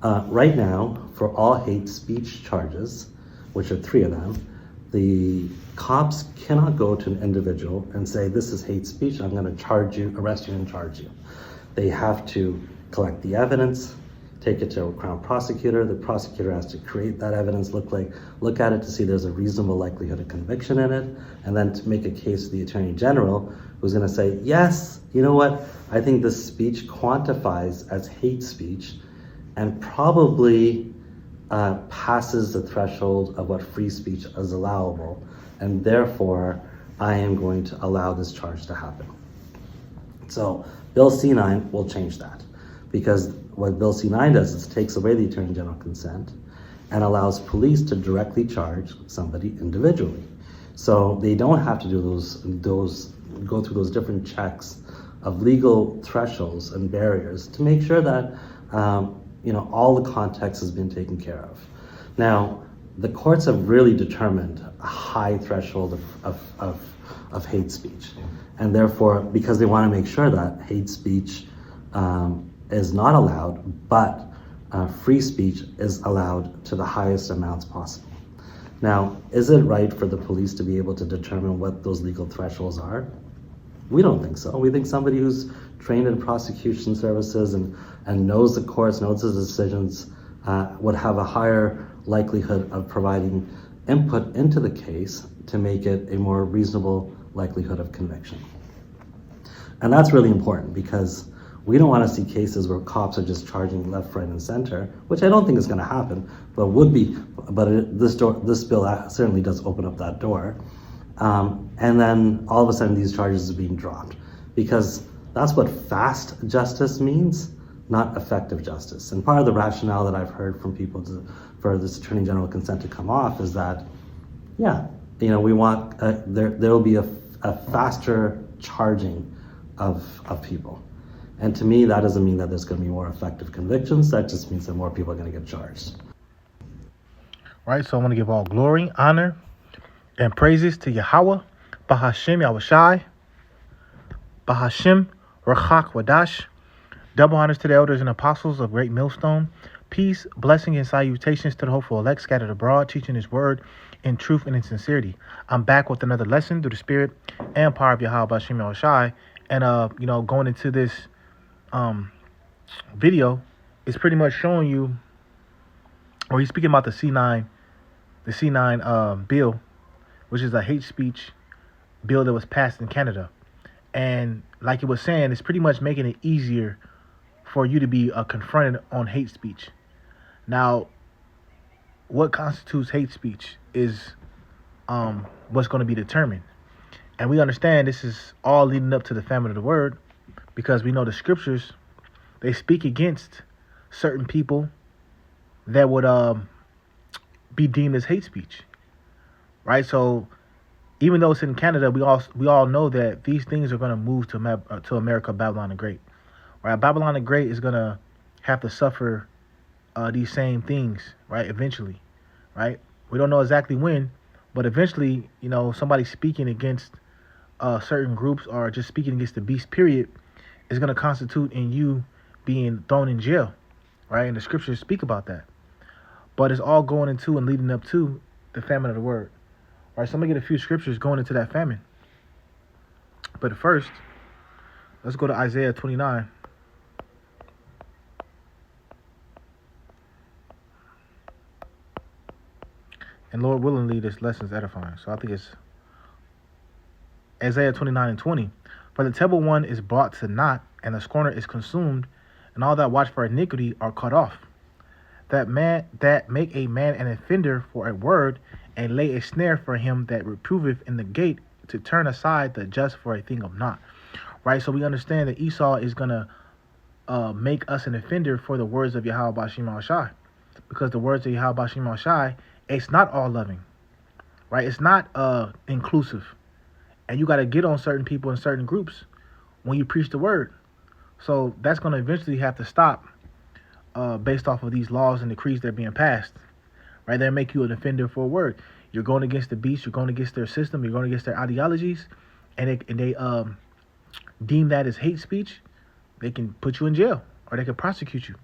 Right now, for all hate speech charges, which are 3 of them, the cops cannot go to an individual and say, this is hate speech, I'm going to arrest you and charge you. They have to collect the evidence, take it to a Crown prosecutor. The prosecutor has to create that evidence, look at it to see there's a reasonable likelihood of conviction in it, and then to make a case to the Attorney General, who's going to say, yes, you know what, I think this speech quantifies as hate speech and probably passes the threshold of what free speech is allowable, and therefore I am going to allow this charge to happen. So Bill C-9 will change that, because what Bill C-9 does is takes away the Attorney General consent and allows police to directly charge somebody individually. So they don't have to do go through those different checks of legal thresholds and barriers to make sure that all the context has been taken care of. Now, the courts have really determined a high threshold of hate speech. And therefore, because they want to make sure that hate speech is not allowed, but free speech is allowed to the highest amounts possible. Now, is it right for the police to be able to determine what those legal thresholds are? We don't think so. We think somebody who's trained in prosecution services and knows the courts, knows the decisions, would have a higher likelihood of providing input into the case to make it a more reasonable likelihood of conviction. And that's really important, because we don't want to see cases where cops are just charging left, right, and center, which I don't think is going to happen, but would be. But this bill certainly does open up that door. And then all of a sudden these charges are being dropped, because that's what fast justice means, not effective justice. And part of the rationale that I've heard from people for this Attorney General consent to come off is that, we want, there will be a faster charging of people. And to me, that doesn't mean that there's going to be more effective convictions. That just means that more people are going to get charged. Right, so I want to give all glory, honor, and praises to Yahweh, Bahashem Yahushai, Bahashem Rachak Wadash. Double honors to the elders and apostles of Great Millstone. Peace, blessing, and salutations to the hopeful elect scattered abroad, teaching His word in truth and in sincerity. I'm back with another lesson through the spirit and power of Yahweh Bahashem Yahushai. And going into this video is pretty much showing you, or he's speaking about the C-9 bill, which is a hate speech bill that was passed in Canada. And like it was saying, it's pretty much making it easier for you to be confronted on hate speech. Now, what constitutes hate speech is what's going to be determined. And we understand this is all leading up to the famine of the word, because we know the scriptures, they speak against certain people that would be deemed as hate speech, right? So even though it's in Canada, we all know that these things are going to move to America, Babylon the Great, right? Babylon the Great is going to have to suffer these same things, right? Eventually, right? We don't know exactly when, but eventually, somebody speaking against certain groups or just speaking against the beast, period, is going to constitute in you being thrown in jail, right? And the scriptures speak about that. But it's all going into and leading up to the famine of the word. All right, so I'm going to get a few scriptures going into that famine. But first, let's go to Isaiah 29. And Lord willingly, this lesson is edifying. So I think it's Isaiah 29:20. For the terrible one is brought to naught, and the scorner is consumed, and all that watch for iniquity are cut off. That make a man an offender for a word, and lay a snare for him that reproveth in the gate, to turn aside the just for a thing of naught. Right? So we understand that Esau is going to make us an offender for the words of Yahweh Bashim Al-Shai. Because the words of Yahweh Bashim Al-Shai, it's not all loving. Right? It's not inclusive. And you got to get on certain people in certain groups when you preach the word. So that's going to eventually have to stop based off of these laws and decrees that are being passed. Right? They make you an offender for a word. You're going against the beast. You're going against their system. You're going against their ideologies. And they deem that as hate speech. They can put you in jail or they can prosecute you.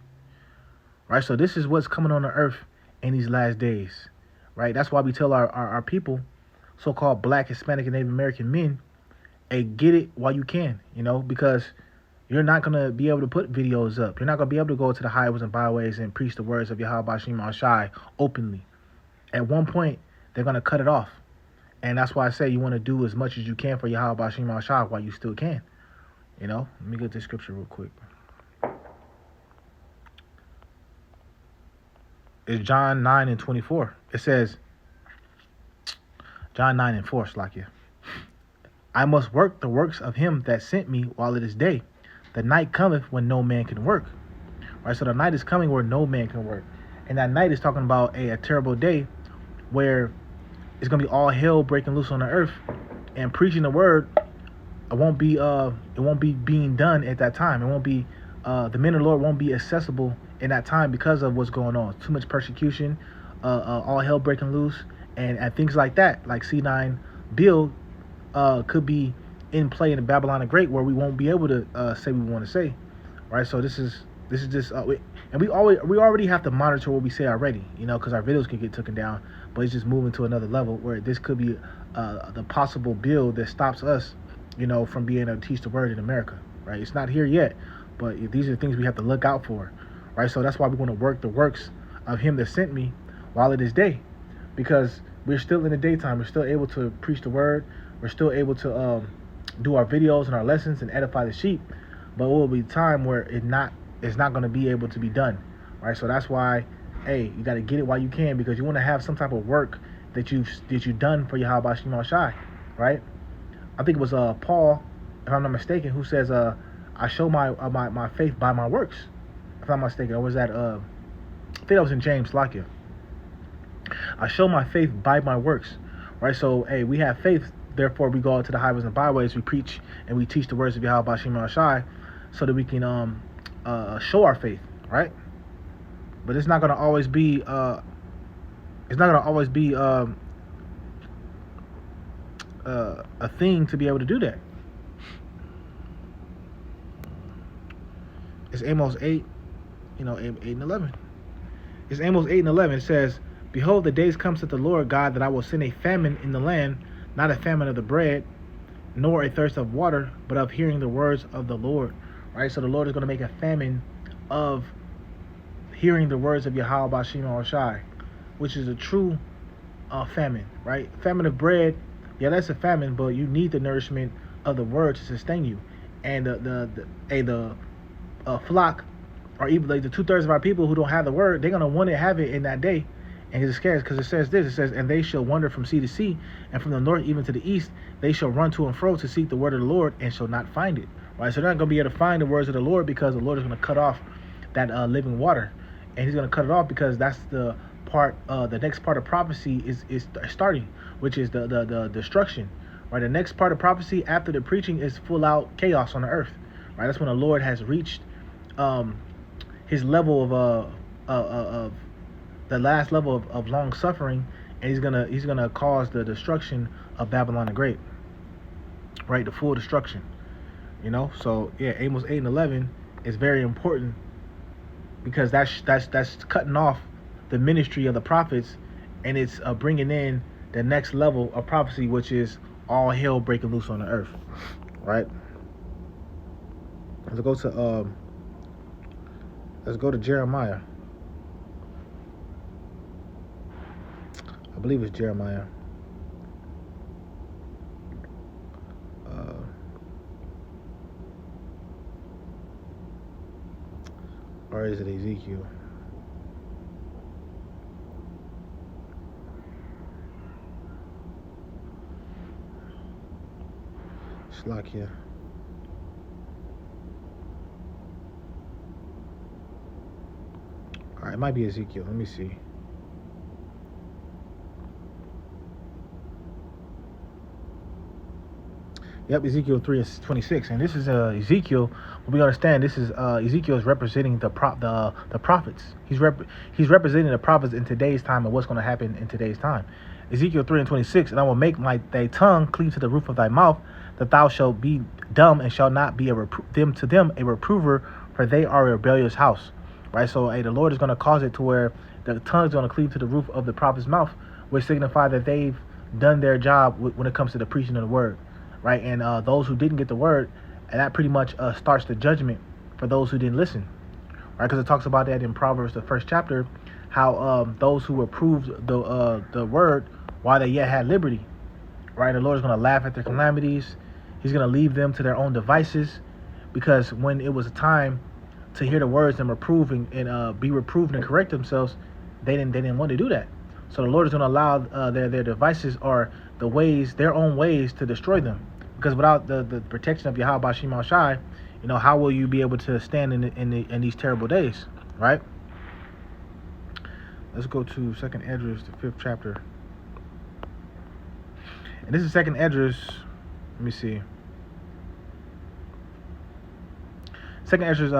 right? So this is what's coming on the earth in these last days, right? That's why we tell our people, so-called Black, Hispanic, and Native American men, hey, get it while you can, because you're not going to be able to put videos up. You're not going to be able to go to the highways and byways and preach the words of Yahweh Shema Shai openly. At one point, they're going to cut it off. And that's why I say you want to do as much as you can for Yahweh Shema Shai while you still can. Let me get this scripture real quick. It's John 9 and 24. It says, John 9 and 4, Slakia. I must work the works of him that sent me while it is day. The night cometh when no man can work. Right, so the night is coming where no man can work. And that night is talking about a terrible day where it's going to be all hell breaking loose on the earth. And preaching the word, it won't be being done at that time. It won't be, the men of the Lord won't be accessible in that time because of what's going on. Too much persecution, all hell breaking loose, and things like that, like C-9 bill could be in play in the Babylon the Great, where we won't be able to say what we want to say, right? So this is just, and we already have to monitor what we say already, because our videos can get taken down, but it's just moving to another level where this could be the possible bill that stops us, from being able to teach the word in America, right? It's not here yet, but these are things we have to look out for, right? So that's why we want to work the works of him that sent me while it is day, because we're still in the daytime. We're still able to preach the word. We're still able to do our videos and our lessons and edify the sheep, but it will be time where it's not going to be able to be done, right? So that's why, hey, you got to get it while you can, because you want to have some type of work that you've done for Yahweh Shema Shai, right? I think it was Paul, if I'm not mistaken, who says, I show my faith by my works, if I'm not mistaken. Or was that I think that was in James, Lakia. I show my faith by my works, right? So, hey, we have faith. Therefore, we go out to the highways and byways. We preach and we teach the words of Yahweh Shema Shai, so that we can show our faith, right? But it's not going to always be. A thing to be able to do that. It's Amos 8, 8 and 11. It's Amos 8 and 11. It says, behold, the days come, saith the Lord God, that I will send a famine in the land, not a famine of the bread, nor a thirst of water, but of hearing the words of the Lord. Right? So the Lord is going to make a famine of hearing the words of Yahweh Shema Shai, which is a true famine, right? Famine of bread, yeah, that's a famine, but you need the nourishment of the word to sustain you. And the flock, or even like the 2/3 of our people who don't have the word, they're gonna want to have it in that day. And it's scarce, because it says this. It says, and they shall wander from sea to sea, and from the north even to the east. They shall run to and fro to seek the word of the Lord, and shall not find it. Right? So they're not gonna be able to find the words of the Lord, because the Lord is gonna cut off that living water, and He's gonna cut it off, because that's the part. The next part of prophecy is starting, which is the destruction. Right? The next part of prophecy after the preaching is full out chaos on the earth. Right? That's when the Lord has reached His level of the last level of long suffering, and he's gonna cause the destruction of Babylon the Great, right? The full destruction, So yeah, Amos 8 and 11 is very important, because that's cutting off the ministry of the prophets, and it's bringing in the next level of prophecy, which is all hell breaking loose on the earth, right? Let's go to Jeremiah. I believe it's Jeremiah. Or is it Ezekiel? Slakia. All right, it might be Ezekiel. Let me see. Yep, Ezekiel 3 and 26, and this is Ezekiel. We understand this is Ezekiel is representing the prophets. He's representing the prophets in today's time and what's going to happen in today's time. Ezekiel 3 and 26, and I will make thy tongue cleave to the roof of thy mouth, that thou shalt be dumb and shall not be to them a reprover, for they are a rebellious house. right? So, the Lord is going to cause it to where the tongue is going to cleave to the roof of the prophet's mouth, which signify that they've done their job when it comes to the preaching of the word, right? And those who didn't get the word, and that pretty much starts the judgment for those who didn't listen, right? Because it talks about that in Proverbs, the first chapter, how those who approved the word while they yet had liberty, right? The Lord is going to laugh at their calamities. He's going to leave them to their own devices, because when it was a time to hear the words and reprove and be reproved and correct themselves, they didn't want to do that. So the Lord is going to allow their devices or the ways, their own ways, to destroy them. Because without the protection of Yahweh Bashim Shai, how will you be able to stand in these terrible days, right? Let's go to 2nd Esdras, the 5th chapter. And this is 2nd Esdras. Let me see. 2nd Esdras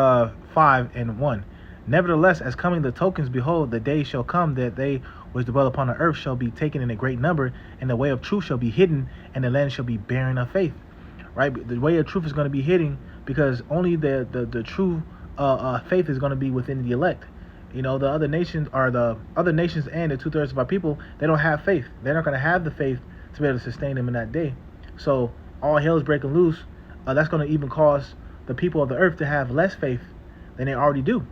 5:1. Nevertheless, as coming the tokens, behold, the day shall come that they which dwell upon the earth shall be taken in a great number, and the way of truth shall be hidden, and the land shall be barren of faith. Right? The way of truth is going to be hidden, because only the true faith is going to be within the elect. The other nations and the 2/3 of our people, they don't have faith. They're not going to have the faith to be able to sustain them in that day. So all hell is breaking loose. That's going to even cause the people of the earth to have less faith than they already do.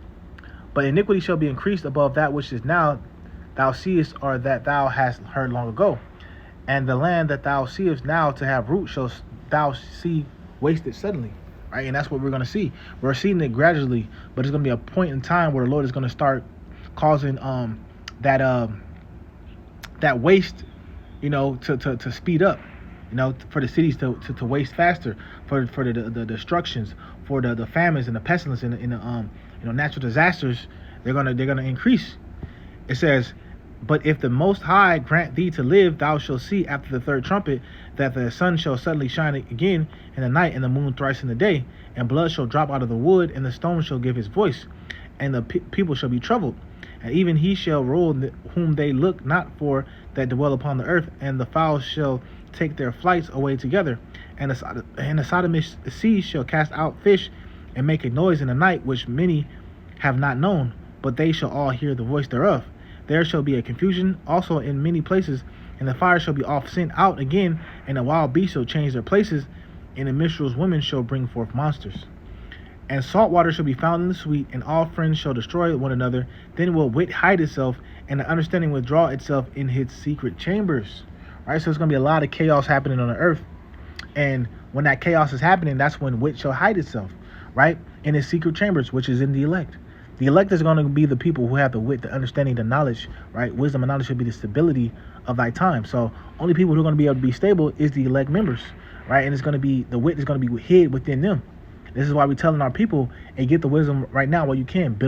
But iniquity shall be increased above that which is now, thou seest, or that thou hast heard long ago. And the land that thou seest now to have root shall thou see wasted suddenly. Right? And that's what we're going to see. We're seeing it gradually, but it's going to be a point in time where the Lord is going to start causing that waste, to speed up, for the cities to waste faster, for the destructions, for the famines and the pestilence and the natural disasters. They're gonna increase. It says, but if the Most High grant thee to live, thou shalt see after the 3rd trumpet that the sun shall suddenly shine again in the night, and the moon thrice in the day, and blood shall drop out of the wood, and the stone shall give his voice, and the people shall be troubled, and even he shall rule whom they look not for that dwell upon the earth, and the fowls shall take their flights away together, and the sodomish sea shall cast out fish, and make a noise in the night, which many have not known, but they shall all hear the voice thereof. There shall be a confusion also in many places, and the fire shall be oft sent out again, and the wild beasts shall change their places, and the minstrels' women shall bring forth monsters. And salt water shall be found in the sweet, and all friends shall destroy one another. Then will wit hide itself, and the understanding withdraw itself in its secret chambers. Right? So it's going to be a lot of chaos happening on the earth. And when that chaos is happening, that's when wit shall hide itself, right? In its secret chambers, which is in the elect. The elect is going to be the people who have the wit, the understanding, the knowledge, right? Wisdom and knowledge should be the stability of thy time. So only people who are going to be able to be stable is the elect members, right? And it's going to be, the wit is going to be hid within them. This is why we're telling our people, and get the wisdom right now while you can.